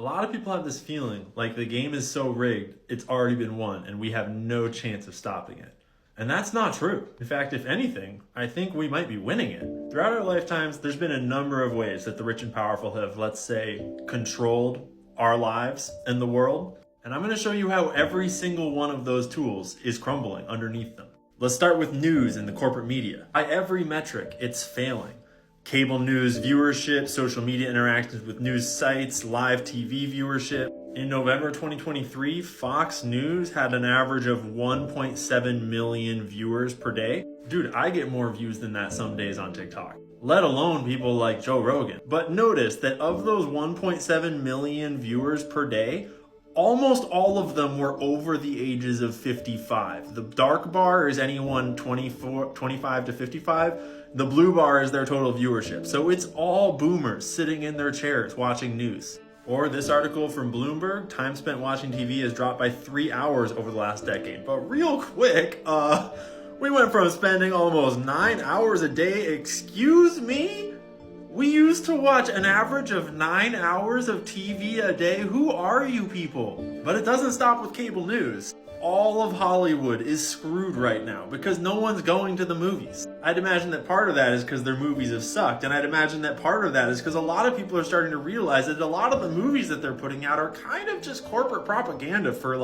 lot of people have this feeling like the game is so rigged, it's already been won, and we have no chance of stopping it. And that's not true. In fact, if anything, I think we might be winning it. Throughout our lifetimes, there's been a number of ways that the rich and powerful have, let's say, controlled our lives and the world. And I'm going to show you how every single one of those tools is crumbling underneath them. Let's start with news and the corporate media. By every metric, it's failing. Cable news viewership, social media interactions with news sites, live TV viewership. In November 2023, Fox News had an average of 1.7 million viewers per day. Dude, I get more views than that some days on TikTok, let alone people like Joe Rogan. But notice that of those 1.7 million viewers per day, almost all of them were over the ages of 55. The dark bar is anyone 25 to 55. The blue bar is their total viewership. So it's all boomers sitting in their chairs watching news. Or this article from Bloomberg, time spent watching TV has dropped by 3 hours over the last decade. But real quick, we went from spending almost 9 hours a day, excuse me? We used to watch an average of 9 hours of TV a day. Who are you people? But it doesn't stop with cable news. All of Hollywood is screwed right now because no one's going to the movies. I'd imagine that part of that is because their movies have sucked, and I'd imagine that part of that is because a lot of people are starting to realize that a lot of the movies that they're putting out are kind of just corporate propaganda for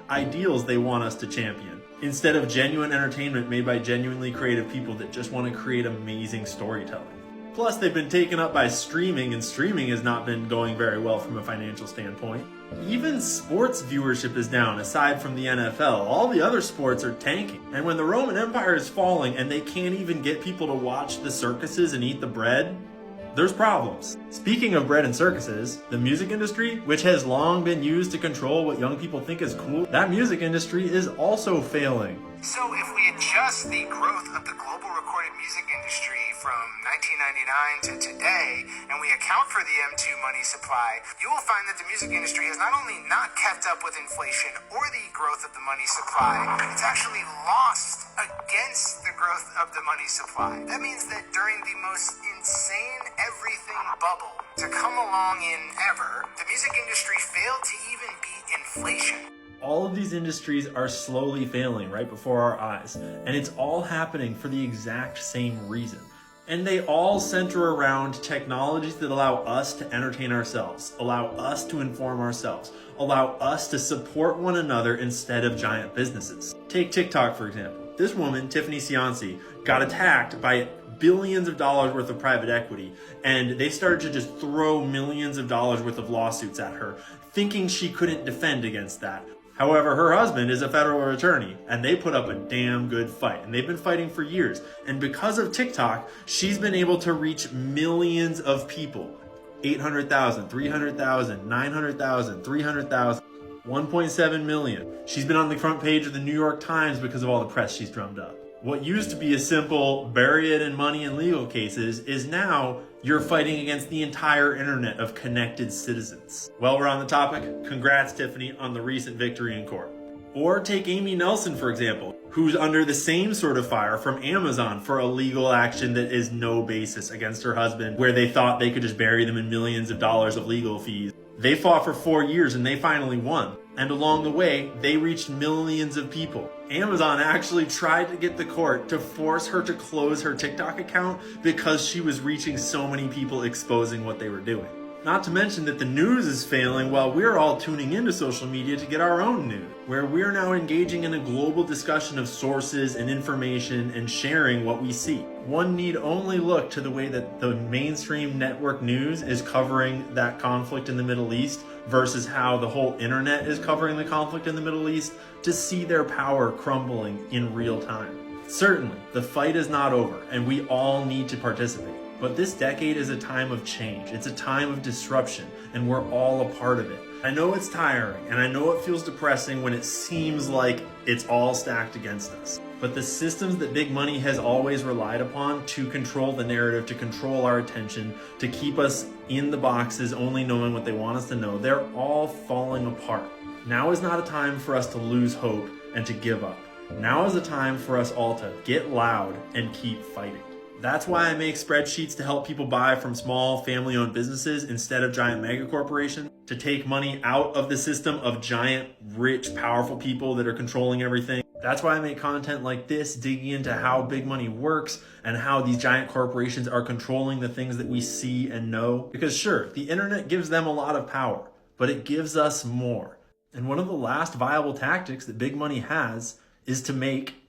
ideals they want us to champion, instead of genuine entertainment made by genuinely creative people that just want to create amazing storytelling. Plus, they've been taken up by streaming, and streaming has not been going very well from a financial standpoint. Even sports viewership is down, aside from the NFL. All the other sports are tanking. And when the Roman Empire is falling and they can't even get people to watch the circuses and eat the bread, there's problems. Speaking of bread and circuses, the music industry, which has long been used to control what young people think is cool, that music industry is also failing. So if we adjust the growth of the global recorded music industry from 1999 to today, and we account for the M2 money supply, you will find that the music industry has not only not kept up with inflation or the growth of the money supply, it's actually lost against the growth of the money supply. That means that during the most insane everything bubble to come along in ever, the music industry failed to even beat inflation. All of these industries are slowly failing right before our eyes, and it's all happening for the exact same reason. And they all center around technologies that allow us to entertain ourselves, allow us to inform ourselves, allow us to support one another instead of giant businesses. Take TikTok, for example. This woman, Tiffany Cianci, got attacked by billions of dollars worth of private equity, and they started to just throw millions of dollars worth of lawsuits at her, thinking she couldn't defend against that. However, her husband is a federal attorney, and they put up a damn good fight, and they've been fighting for years. And because of TikTok, she's been able to reach millions of people. 800,000, 300,000, 900,000, 300,000, 1.7 million. She's been on the front page of the New York Times because of all the press she's drummed up. What used to be a simple bury it in money and legal cases is now you're fighting against the entire internet of connected citizens. While we're on the topic, congrats Tiffany on the recent victory in court. Or take Amy Nelson, for example, who's under the same sort of fire from Amazon for a legal action that is no basis against her husband, where they thought they could just bury them in millions of dollars of legal fees. They fought for 4 years and they finally won. And along the way, they reached millions of people. Amazon actually tried to get the court to force her to close her TikTok account because she was reaching so many people exposing what they were doing. Not to mention that the news is failing while we're all tuning into social media to get our own news, where we're now engaging in a global discussion of sources and information and sharing what we see. One need only look to the way that the mainstream network news is covering that conflict in the Middle East versus how the whole internet is covering the conflict in the Middle East to see their power crumbling in real time. Certainly, the fight is not over and we all need to participate. But this decade is a time of change. It's a time of disruption, and we're all a part of it. I know it's tiring, and I know it feels depressing when it seems like it's all stacked against us. But the systems that big money has always relied upon to control the narrative, to control our attention, to keep us in the boxes only knowing what they want us to know, they're all falling apart. Now is not a time for us to lose hope and to give up. Now is a time for us all to get loud and keep fighting. That's why I make spreadsheets to help people buy from small family-owned businesses instead of giant mega corporations, to take money out of the system of giant, rich, powerful people that are controlling everything. That's why I make content like this, digging into how big money works and how these giant corporations are controlling the things that we see and know. Because sure, the internet gives them a lot of power, but it gives us more. And one of the last viable tactics that big money has is to make